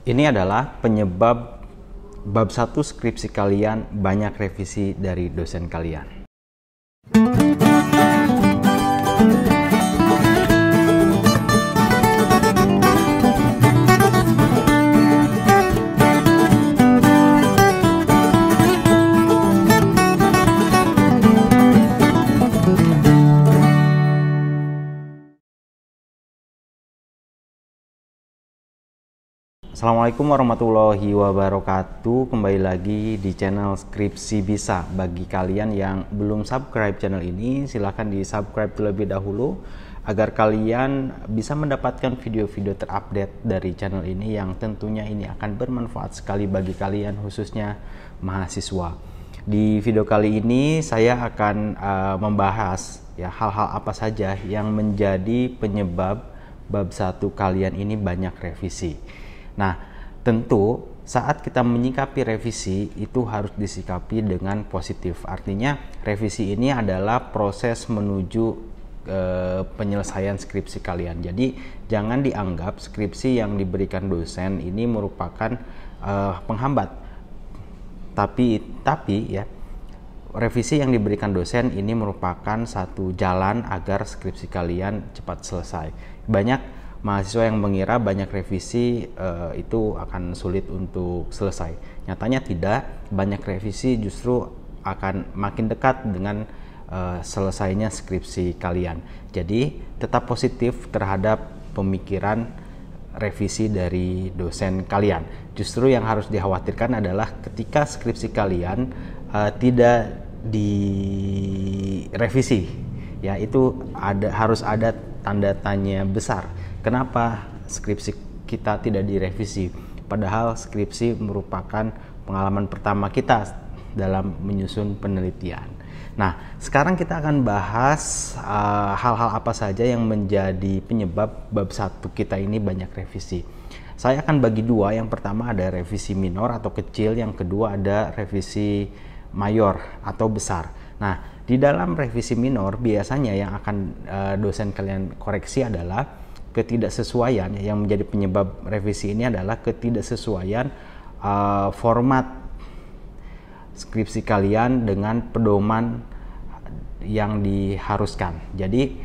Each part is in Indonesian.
Ini adalah penyebab bab 1 skripsi kalian banyak revisi dari dosen kalian. Assalamualaikum warahmatullahi wabarakatuh. Kembali lagi di channel Skripsi Bisa. Bagi kalian yang belum subscribe channel ini, silahkan di subscribe terlebih dahulu agar kalian bisa mendapatkan video-video terupdate dari channel ini yang tentunya ini akan bermanfaat sekali bagi kalian, khususnya mahasiswa. Di video kali ini saya akan membahas ya hal-hal apa saja yang menjadi penyebab bab 1 kalian ini banyak revisi. Nah, tentu saat kita menyikapi revisi itu harus disikapi dengan positif. Artinya revisi ini adalah proses menuju penyelesaian skripsi kalian. Jadi jangan dianggap skripsi yang diberikan dosen ini merupakan penghambat. Tapi ya, revisi yang diberikan dosen ini merupakan satu jalan agar skripsi kalian cepat selesai. Banyak mahasiswa yang mengira banyak revisi itu akan sulit untuk selesai. Nyatanya tidak, banyak revisi justru akan makin dekat dengan selesainya skripsi kalian. Jadi tetap positif terhadap pemikiran revisi dari dosen kalian. Justru yang harus dikhawatirkan adalah ketika skripsi kalian tidak direvisi, ya itu harus ada tanda tanya besar. Kenapa skripsi kita tidak direvisi? Padahal skripsi merupakan pengalaman pertama kita dalam menyusun penelitian. Nah, sekarang kita akan bahas hal-hal apa saja yang menjadi penyebab bab 1 kita ini banyak revisi. Saya akan bagi dua. Yang pertama ada revisi minor atau kecil, yang kedua ada revisi mayor atau besar. Nah, di dalam revisi minor biasanya yang akan dosen kalian koreksi adalah ketidaksesuaian. Yang menjadi penyebab revisi ini adalah ketidaksesuaian format skripsi kalian dengan pedoman yang diharuskan. Jadi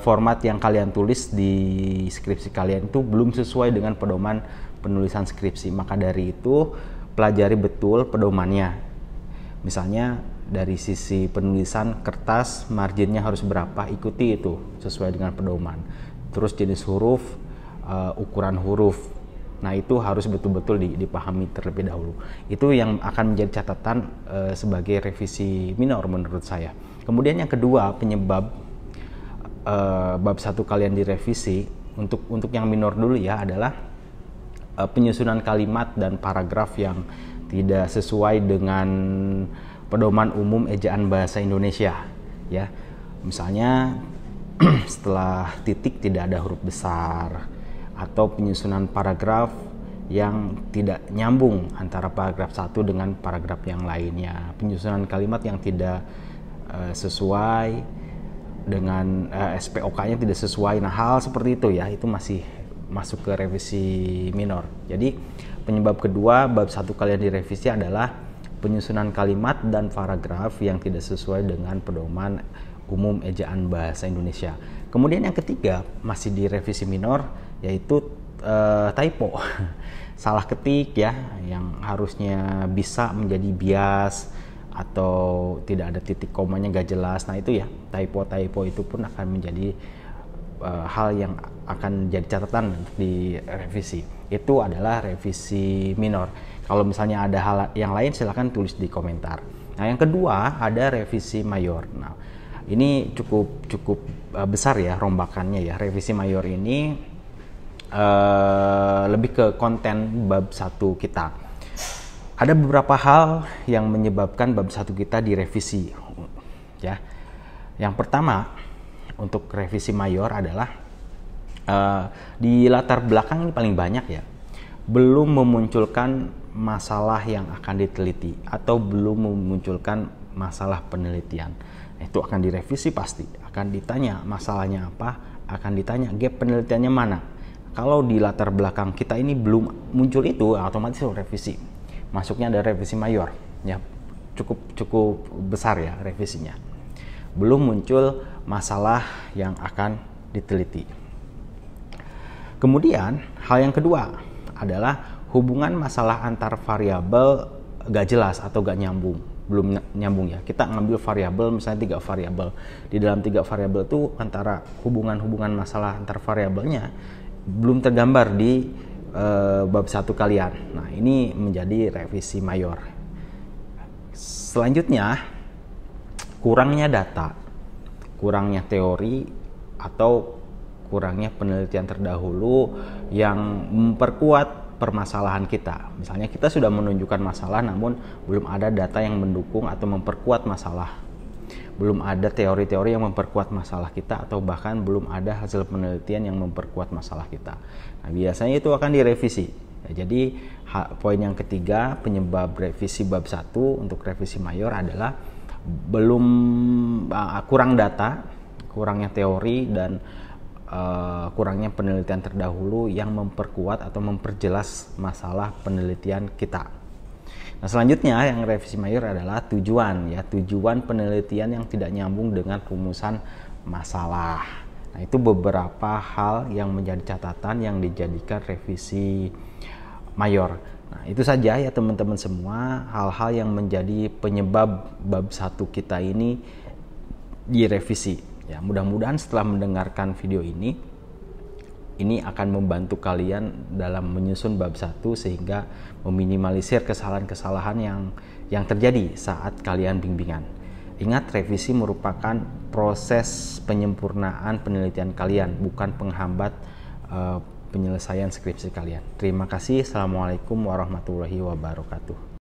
format yang kalian tulis di skripsi kalian itu belum sesuai dengan pedoman penulisan skripsi. Maka dari itu pelajari betul pedomannya. Misalnya dari sisi penulisan kertas marginnya harus berapa, ikuti itu sesuai dengan pedoman. Terus jenis huruf, ukuran huruf, nah itu harus betul-betul dipahami terlebih dahulu. Itu yang akan menjadi catatan sebagai revisi minor menurut saya. Kemudian yang kedua, penyebab bab 1 kalian direvisi untuk yang minor dulu ya adalah penyusunan kalimat dan paragraf yang tidak sesuai dengan pedoman umum ejaan bahasa Indonesia ya. Misalnya setelah titik tidak ada huruf besar, atau penyusunan paragraf yang tidak nyambung antara paragraf 1 dengan paragraf yang lainnya, penyusunan kalimat yang tidak sesuai dengan SPOK-nya tidak sesuai. Nah, hal seperti itu ya, itu masih masuk ke revisi minor. Jadi penyebab kedua bab 1 kalian direvisi adalah penyusunan kalimat dan paragraf yang tidak sesuai dengan pedoman umum ejaan bahasa Indonesia. Kemudian yang ketiga masih di revisi minor, yaitu typo. Salah ketik ya, yang harusnya bisa menjadi bias atau tidak ada titik komanya gak jelas. Nah itu ya, typo itu pun akan menjadi hal yang akan jadi catatan di revisi. Itu adalah revisi minor. Kalau misalnya ada hal yang lain silahkan tulis di komentar. Nah yang kedua ada revisi mayor. Nah ini cukup besar ya rombakannya ya. Revisi mayor ini lebih ke konten bab 1 kita. Ada beberapa hal yang menyebabkan bab 1 kita direvisi ya. Yang pertama untuk revisi mayor adalah di latar belakang ini paling banyak ya, belum memunculkan masalah yang akan diteliti atau belum memunculkan masalah penelitian. Itu akan direvisi, pasti akan ditanya masalahnya apa, akan ditanya gap penelitiannya mana. Kalau di latar belakang kita ini belum muncul itu, otomatis revisi. Masuknya ada revisi mayor, ya cukup besar ya revisinya. Belum muncul masalah yang akan diteliti. Kemudian hal yang kedua adalah hubungan masalah antar variabel gak jelas atau gak nyambung. Belum nyambung ya. Kita ngambil variabel misalnya 3 variabel. Di dalam 3 variabel itu antara hubungan masalah antar variabelnya belum tergambar di bab 1 kalian. Nah, ini menjadi revisi mayor. Selanjutnya, kurangnya data, kurangnya teori atau kurangnya penelitian terdahulu yang memperkuat permasalahan kita. Misalnya kita sudah menunjukkan masalah namun belum ada data yang mendukung atau memperkuat masalah. Belum ada teori-teori yang memperkuat masalah kita atau bahkan belum ada hasil penelitian yang memperkuat masalah kita. Nah, biasanya itu akan direvisi. Ya, jadi poin yang ketiga penyebab revisi bab 1 untuk revisi mayor adalah kurang data, kurangnya teori dan kurangnya penelitian terdahulu yang memperkuat atau memperjelas masalah penelitian kita. Nah, selanjutnya yang revisi mayor adalah tujuan penelitian yang tidak nyambung dengan rumusan masalah. Nah, itu beberapa hal yang menjadi catatan yang dijadikan revisi mayor. Nah, itu saja ya teman-teman semua hal-hal yang menjadi penyebab bab 1 kita ini direvisi. Ya, mudah-mudahan setelah mendengarkan video ini akan membantu kalian dalam menyusun bab 1 sehingga meminimalisir kesalahan-kesalahan yang terjadi saat kalian bimbingan. Ingat, revisi merupakan proses penyempurnaan penelitian kalian, bukan penghambat penyelesaian skripsi kalian. Terima kasih. Assalamualaikum warahmatullahi wabarakatuh.